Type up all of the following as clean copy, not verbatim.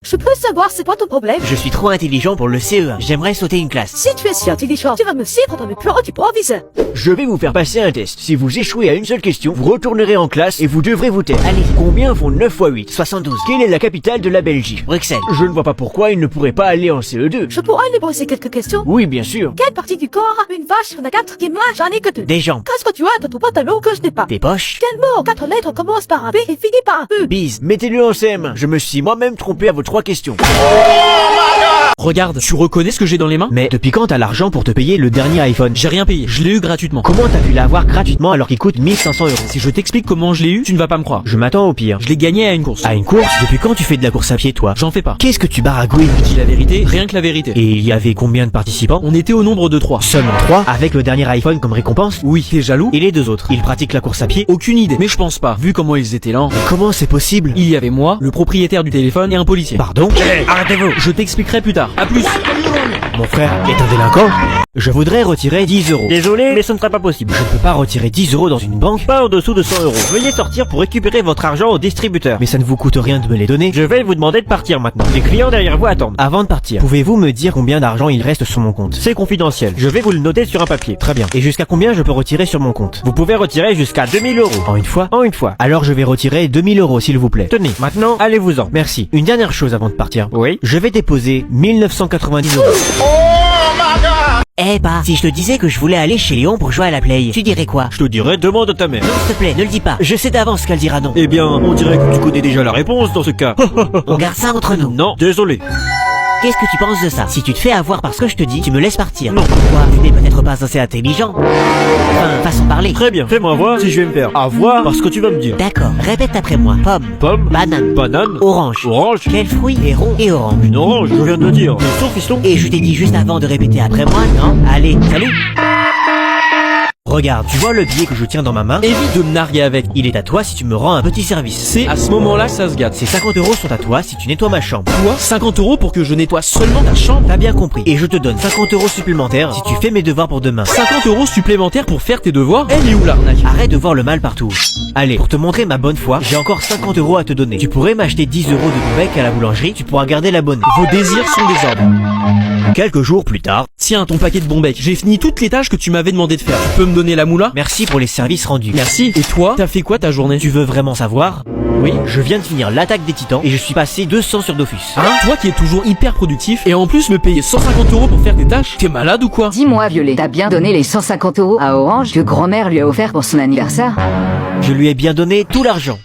Je peux savoir c'est quoi ton problème? Je suis trop intelligent pour le CE1. J'aimerais sauter une classe. Si tu es si intelligent, tu vas me suivre dans mes plans du proviseur. Je vais vous faire passer un test. Si vous échouez à une seule question, vous retournerez en classe et vous devrez vous taire. Allez, combien font 9 x 8? 72. Quelle est la capitale de la Belgique? Bruxelles. Je ne vois pas pourquoi il ne pourrait pas aller en CE2. Je pourrais lui poser quelques questions. Oui, bien sûr. Quelle partie du corps a une vache? On a 4 qui moi, j'en ai que 2. Des jambes. Qu'est-ce que tu as dans ton pantalon que je n'ai pas? Des poches. Quel mot en 4 lettres commence par un B et finit par un E? Bise. Mettez-le en CM1. Je me suis moi-même trompé à vos 3 questions. Regarde, tu reconnais ce que j'ai dans les mains? Mais depuis quand t'as l'argent pour te payer le dernier iPhone? J'ai rien payé, je l'ai eu gratuitement. Comment t'as pu l'avoir gratuitement alors qu'il coûte 1500 €? Si je t'explique comment je l'ai eu, tu ne vas pas me croire. Je m'attends au pire. Je l'ai gagné à une course. À une course? Depuis quand tu fais de la course à pied, toi? J'en fais pas. Qu'est-ce que tu baragouines? Je dis la vérité, rien que la vérité. Et il y avait combien de participants? On était au nombre de 3. Seulement 3? Avec le dernier iPhone comme récompense? Oui, t'es jaloux? Et les 2 autres? Ils pratiquent la course à pied? Aucune idée, mais je pense pas, vu comment ils étaient lents. Mais comment c'est possible? Il y avait moi, le propriétaire du téléphone et un policier. Pardon? Arrêtez-vous! Je t'expliquerai plus tard. À plus. Mon frère est un délinquant? Je voudrais retirer 10 €. Désolé, mais ce ne sera pas possible. Je ne peux pas retirer 10 € dans une banque, pas en dessous de 100 €. Veuillez sortir pour récupérer votre argent au distributeur. Mais ça ne vous coûte rien de me les donner. Je vais vous demander de partir maintenant. Les clients derrière vous attendent. Avant de partir, pouvez-vous me dire combien d'argent il reste sur mon compte? C'est confidentiel. Je vais vous le noter sur un papier. Très bien. Et jusqu'à combien je peux retirer sur mon compte? Vous pouvez retirer jusqu'à 2000 €. En une fois? En une fois. Alors je vais retirer 2000 € s'il vous plaît. Tenez, maintenant, allez-vous-en. Merci. Une dernière chose avant de partir. Oui? Je vais déposer 1990 €. Eh bah, si je te disais que je voulais aller chez Léon pour jouer à la play, tu dirais quoi? Je te dirais, demande à ta mère. Non, s'il te plaît, ne le dis pas. Je sais d'avance qu'elle dira non. Eh bien, on dirait que tu connais déjà la réponse dans ce cas. On garde ça entre nous. Non, désolé. Qu'est-ce que tu penses de ça? Si tu te fais avoir par ce que je te dis, tu me laisses partir. Non. Pourquoi? Tu n'es peut-être pas assez intelligent. Enfin, façon de parler. Très bien, fais-moi voir si je vais me faire avoir par ce que tu vas me dire. D'accord, répète après moi. Pomme. Pomme. Banane. Banane. Orange. Orange. Quel fruit est rond et orange? Une orange, je viens de le dire. Fiston, fiston. Et je t'ai dit juste avant de répéter après moi, non? Allez, salut. Regarde, tu vois le billet que je tiens dans ma main? Évite de me narguer avec. Il est à toi si tu me rends un petit service. C'est à ce moment-là que ça se gâte. Ces 50 € sont à toi si tu nettoies ma chambre. Quoi? 50 € pour que je nettoie seulement ta chambre? T'as bien compris. Et je te donne 50 € supplémentaires si tu fais mes devoirs pour demain. 50 € supplémentaires pour faire tes devoirs? Elle est où l'arnaque? Arrête de voir le mal partout. Allez, pour te montrer ma bonne foi, j'ai encore 50 € à te donner. Tu pourrais m'acheter 10 € de bec à la boulangerie, tu pourras garder l'abonné. Vos désirs sont des ordres. Quelques jours plus tard, Tiens, ton paquet de bons becs. J'ai fini toutes les tâches que tu m'avais demandé de faire. Tu peux me donner la moula? merci pour les services rendus. Merci. Et toi, t'as fait quoi ta journée? Tu veux vraiment savoir? Oui. Je viens de finir l'attaque des titans et je suis passé 200 sur Dofus. Hein? Toi qui es toujours hyper productif et en plus me payer 150 € pour faire tes tâches? T'es malade ou quoi? Dis-moi, Violet, t'as bien donné les 150 € à Orange que grand-mère lui a offert pour son anniversaire? Je lui ai bien donné tout l'argent.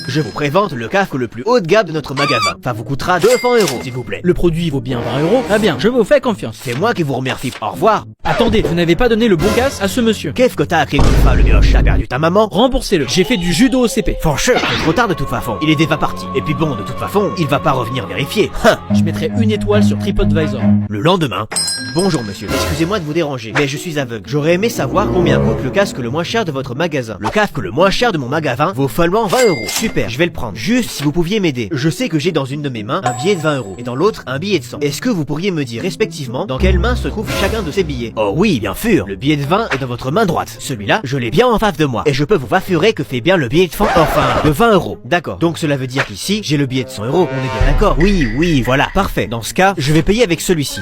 Je vous prévente le casque le plus haut de gamme de notre magasin. Ça vous coûtera 200 €, s'il vous plaît. Le produit vaut bien 20 €. Ah bien, je vous fais confiance. C'est moi qui vous remercie. Au revoir. Attendez, vous n'avez pas donné le bon casse à ce monsieur. Qu'est-ce que t'as à créer comme ça, le mioche? T'as perdu ta maman? Remboursez-le. J'ai fait du judo au CP. Franchement, c'est trop tard de toute façon. Il est déjà parti. Et puis bon, de toute façon, il va pas revenir vérifier. Je mettrai une étoile sur TripAdvisor. Le lendemain. Bonjour monsieur, excusez-moi de vous déranger, mais je suis aveugle. J'aurais aimé savoir combien coûte le casque le moins cher de votre magasin. Le casque le moins cher de mon magasin vaut seulement 20 €. Super, je vais le prendre. Juste si vous pouviez m'aider. Je sais que j'ai dans une de mes mains un billet de 20 € et dans l'autre un billet de 100. Est-ce que vous pourriez me dire respectivement dans quelle main se trouve chacun de ces billets? Oh oui, bien sûr. Le billet de 20 est dans votre main droite. Celui-là, je l'ai bien en face de moi. Et je peux vous assurer que c'est bien le billet de 100, enfin, de 20 €. D'accord. Donc cela veut dire qu'ici, j'ai le billet de 100 €. On est bien d'accord? Oui, voilà. Parfait. Dans ce cas, je vais payer avec celui-ci.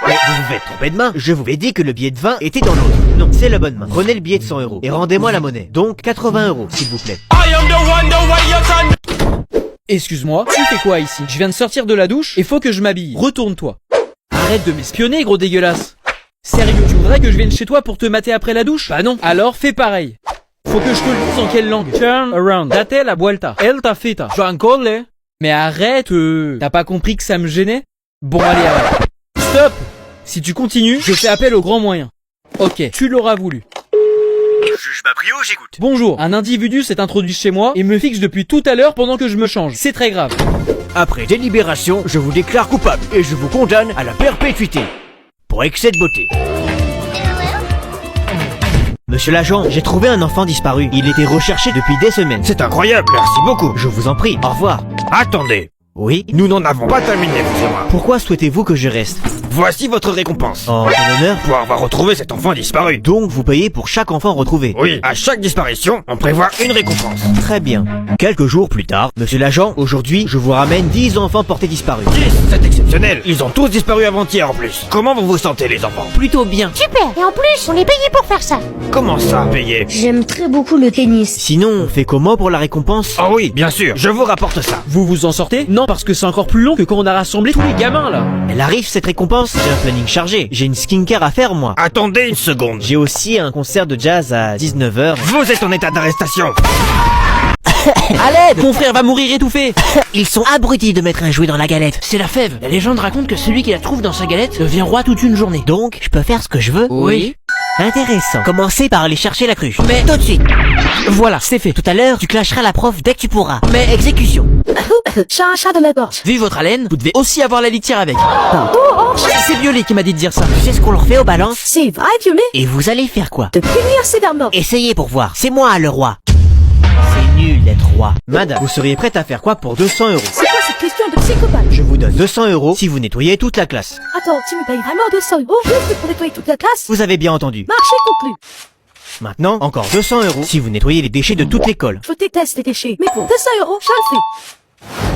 Mais vous vous êtes trompé de main, je vous ai dit que le billet de 20 était dans l'autre. Non, c'est la bonne main. Prenez le billet de 100 € et rendez-moi la monnaie. Donc 80 €, s'il vous plaît. Excuse-moi, tu fais quoi ici? Je viens de sortir de la douche et faut que je m'habille. Retourne-toi. Arrête de m'espionner, gros dégueulasse. Sérieux, tu voudrais que je vienne chez toi pour te mater après la douche? Bah non. Alors fais pareil. Faut que je te le dise en quelle langue? Turn around. Date la vuelta. El tafeta. Joancole. Mais arrête, T'as pas compris que ça me gênait? Bon allez, arrête. Stop! Si tu continues, je fais appel aux grands moyens. Ok, tu l'auras voulu. Juge Babrio, j'écoute. Bonjour, un individu s'est introduit chez moi et me fixe depuis tout à l'heure pendant que je me change. C'est très grave. Après délibération, je vous déclare coupable et je vous condamne à la perpétuité. Pour excès de beauté. Monsieur l'agent, j'ai trouvé un enfant disparu. Il était recherché depuis des semaines. C'est incroyable, merci beaucoup. Je vous en prie, au revoir. Attendez. Oui? Nous n'en avons pas terminé, vous et moi. Pourquoi souhaitez-vous que je reste? Voici votre récompense. En ton honneur. Pour avoir retrouvé cet enfant disparu. Donc vous payez pour chaque enfant retrouvé. Oui, à chaque disparition, on prévoit une récompense. Très bien. Quelques jours plus tard, monsieur l'agent, aujourd'hui, je vous ramène 10 enfants portés disparus. 10, c'est exceptionnel. Ils ont tous disparu avant-hier en plus. Comment vous vous sentez les enfants? Plutôt bien. Super. Et en plus, on est payé pour faire ça. Comment ça, payé? J'aime très beaucoup le tennis. Sinon, on fait comment pour la récompense? Oh oui, bien sûr, je vous rapporte ça. Vous vous en sortez? Non, parce que c'est encore plus long que quand on a rassemblé tous les gamins là. Elle arrive cette récompense? J'ai un planning chargé. J'ai une skincare à faire moi. Attendez une seconde. J'ai aussi un concert de jazz à 19h. Vous êtes en état d'arrestation. À l'aide! Mon frère va mourir étouffé! Ils sont abrutis de mettre un jouet dans la galette. C'est la fève. La légende raconte que celui qui la trouve dans sa galette devient roi toute une journée. Donc, je peux faire ce que je veux? Oui. Intéressant. Commencez par aller chercher la cruche. Mais- tout de suite. Voilà, c'est fait. Tout à l'heure, tu clasheras la prof dès que tu pourras. Mais exécution. J'ai un chat dans la gorge. Vu votre haleine, Vous devez aussi avoir la litière avec. Oh, C'est Violet qui m'a dit de dire ça. Tu sais ce qu'on leur fait aux balances? c'est vrai, Violet. Et vous allez faire quoi? De punir sévèrement. Essayez pour voir. C'est moi le roi. C'est nul d'être roi. Madame, vous seriez prête à faire quoi pour 200 euros? C'est quoi cette question de psychopathe? Je vous donne 200 euros si vous nettoyez toute la classe. Attends, tu me payes vraiment 200 euros juste pour nettoyer toute la classe? Vous avez bien entendu. Marché conclu. Maintenant, encore 200 euros si vous nettoyez les déchets de toute l'école. Je déteste les déchets, mais pour 200 euros, je le fais.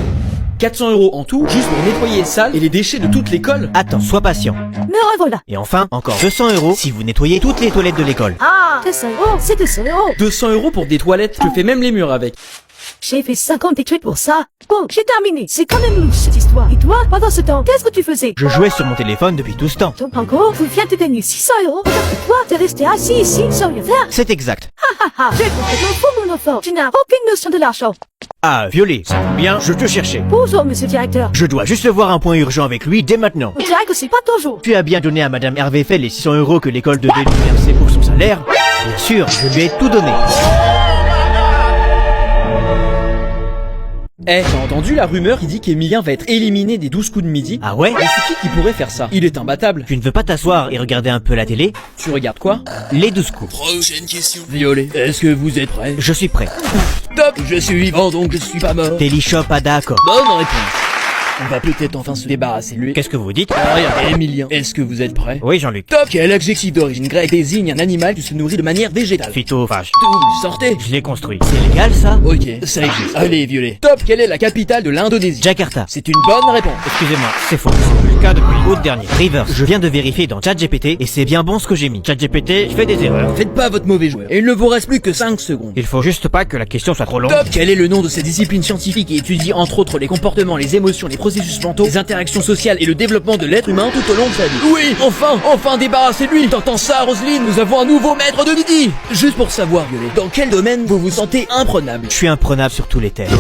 400 euros en tout, juste pour nettoyer les salles et les déchets de toute l'école. Attends, sois patient. Me revoilà. Et enfin, encore 200 euros si vous nettoyez toutes les toilettes de l'école. Ah, 200 euros, c'est 200 euros. 200 euros pour des toilettes, je fais même les murs avec. J'ai fait 50 études pour ça. Bon, j'ai terminé. C'est quand même louche cette histoire. Et toi, pendant ce temps, qu'est-ce que tu faisais? Je jouais sur mon téléphone depuis tout ce temps. Donc en gros, vous viens de gagner 600 euros. Regarde que toi, t'es resté assis ici sans rien faire. C'est exact. Ah, j'ai complètement fou mon enfant. Tu n'as aucune notion de l'argent. Ah, Violet, ça tombe bien, je te cherchais. Bonjour, monsieur le directeur. Je dois juste voir un point urgent avec lui dès maintenant. On dirait que c'est pas ton jour. Tu as bien donné à Madame Hervé Fell les 600 euros que l'école devait lui verser pour son salaire? Bien sûr, je lui ai tout donné. Eh, t'as entendu la rumeur qui dit qu'Emilien va être éliminé des 12 coups de midi? Ah ouais? Mais c'est qui pourrait faire ça? Il est imbattable. Tu ne veux pas t'asseoir et regarder un peu la télé? Tu regardes quoi? Les 12 coups. Prochaine question. Violet, est-ce que vous êtes prêts? Je suis prêt. Top. Je suis vivant donc je suis pas mort. Téléshop à d'accord. Bonne réponse. On va peut-être enfin se débarrasser de lui. Qu'est-ce que vous dites? Rien. Emilien, est-ce que vous êtes prêts? Oui, Jean-Luc. Top. Quel adjectif d'origine grecque désigne un animal qui se nourrit de manière végétale? Phytophage. Double, sortez. Je l'ai construit. C'est légal, ça? Ok, ça existe. Allez, Violet. Top. Quelle est la capitale de l'Indonésie? Jakarta. C'est une bonne réponse. Excusez-moi, c'est faux. C'est le cas depuis août dernier. Rivers. Je viens de vérifier dans ChatGPT et c'est bien bon ce que j'ai mis. ChatGPT, je fais des erreurs. Faites pas votre mauvais joueur. Et il ne vous reste plus que 5 secondes. Il faut juste pas que la question soit trop longue. Top. Quel est le nom de cette discipline scientifique qui étudie entre autres les comportements, les émotions, les processus mentaux, les interactions sociales et le développement de l'être humain tout au long de sa vie? Oui, enfin débarrassez de lui. T'entends ça, Roselyne? Nous avons un nouveau maître de midi. Juste pour savoir, Violet, dans quel domaine vous vous sentez imprenable? Je suis imprenable sur tous les terres.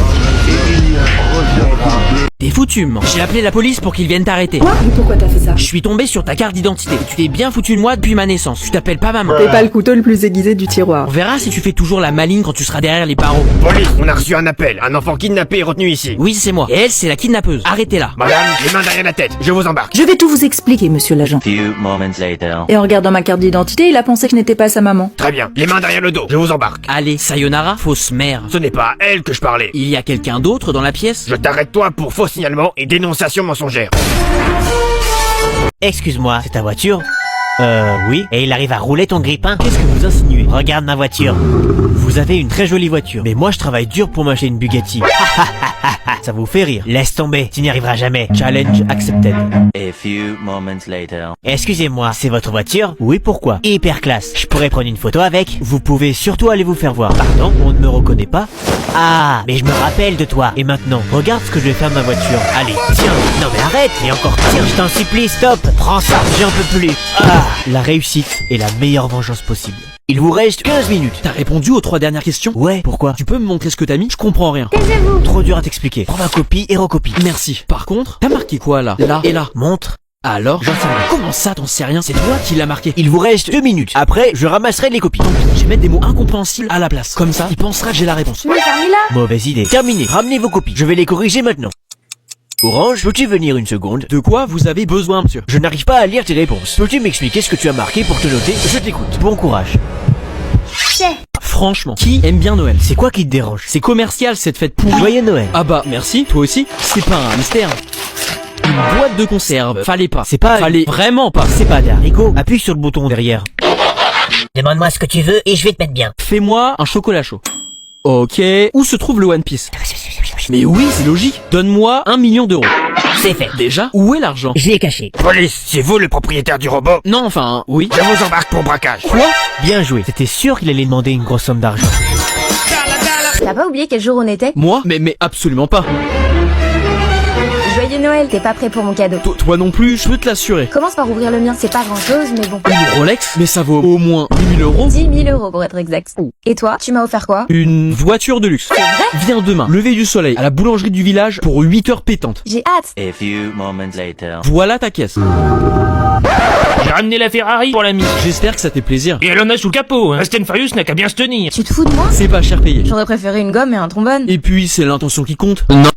T'es foutu, man. J'ai appelé la police pour qu'ils viennent t'arrêter. Quoi? Mais pourquoi t'as fait ça? Je suis tombé sur ta carte d'identité. Tu t'es bien foutu de moi depuis ma naissance. Tu t'appelles pas maman. T'es pas le couteau le plus aiguisé du On tiroir. verra si tu fais toujours la maligne quand tu seras derrière les barreaux. Police, on a reçu un appel. Un enfant kidnappé est retenu ici. Oui, c'est moi. Et elle, c'est la kidnappeuse. Arrêtez-la. Madame, les mains derrière la tête. Je vous embarque. Je vais tout vous expliquer, monsieur l'agent. Et en regardant ma carte d'identité, il a pensé que je n'étais pas sa maman. Très bien. Les mains derrière le dos. Je vous embarque. Allez, sayonara, fausse mère. Ce n'est pas à elle que je parlais. Il y a quelqu'un d'autre dans la pièce? Je t'arrête toi pour faux signalement et dénonciation mensongère. Excuse-moi, c'est ta voiture? Oui. Et il arrive à rouler ton grippin? Qu'est-ce que vous insinuez? Regarde ma voiture. Vous avez une très jolie voiture. Mais moi, je travaille dur pour m'acheter une Bugatti. Ça vous fait rire. Laisse tomber, tu n'y arriveras jamais. Challenge accepted. Excusez-moi, c'est votre voiture? Oui, pourquoi? Hyper classe. Je pourrais prendre une photo avec? Vous pouvez surtout aller vous faire voir. Pardon? On ne me reconnaît pas. Ah, mais je me rappelle de toi. Et maintenant, regarde ce que je vais faire de ma voiture. Allez, tiens. Non mais arrête. Et encore, tiens, je t'en supplie, stop. Prends ça, j'en peux plus. Ah. La réussite est la meilleure vengeance possible. Il vous reste 15 minutes. T'as répondu aux 3 dernières questions? Ouais, pourquoi? Tu peux me montrer ce que t'as mis? Je comprends rien. Trop dur à t'expliquer. Prends ma copie et recopie. Merci. Par contre, t'as marqué quoi là? Là et là. Montre. Alors? J'en sais rien. Comment ça, t'en sais rien? C'est toi qui l'as marqué. Il vous reste 2 minutes. Après, je ramasserai les copies. Tant pis, je vais mettre des mots incompréhensibles à la place. Comme ça, il pensera que j'ai la réponse. Mauvaise idée. Terminé. Ramenez vos copies. Je vais les corriger maintenant. Orange, peux-tu venir une seconde? De quoi vous avez besoin, monsieur? Je n'arrive pas à lire tes réponses. Peux-tu m'expliquer ce que tu as marqué pour te noter? Je t'écoute. Bon courage. Franchement, qui aime bien Noël? C'est quoi qui te dérange? C'est commercial cette fête pourrie. Joyeux Noël. Ah bah, merci, toi aussi. C'est pas un mystère. une boîte de conserve. Fallait pas. C'est pas... Fallait vraiment pas. C'est pas des haricots. Appuie sur le bouton derrière. Demande-moi ce que tu veux et je vais te mettre bien. Fais-moi un chocolat chaud. Ok. Où se trouve le One Piece? Mais oui, c'est logique. Donne-moi 1 million d'euros. C'est fait. Déjà, où est l'argent? Je l'ai caché. Police, c'est vous le propriétaire du robot? Non, enfin, oui. Je vous embarque pour braquage. Quoi? Bien joué. C'était sûr qu'il allait demander une grosse somme d'argent. T'as pas oublié quel jour on était? Moi? Mais absolument pas. Joyeux Noël, t'es pas prêt pour mon cadeau. Toi non plus, je peux te l'assurer. Commence par ouvrir le mien, c'est pas grand chose, mais bon. Une Rolex? Mais ça vaut au moins 10 000 euros. 10 000 euros pour être exact. Et toi, tu m'as offert quoi? Une voiture de luxe. C'est vrai? Viens demain, lever du soleil, à la boulangerie du village pour 8 heures pétantes. J'ai hâte. A few moments later. Voilà ta caisse. J'ai ramené la Ferrari pour l'ami. J'espère que ça te fait plaisir. Et elle en a sous le capot, hein. Fast and Furious n'a qu'à bien se tenir. Tu te fous de moi? C'est pas cher payé. J'aurais préféré une gomme et un trombone. Et puis, c'est l'intention qui compte. Non.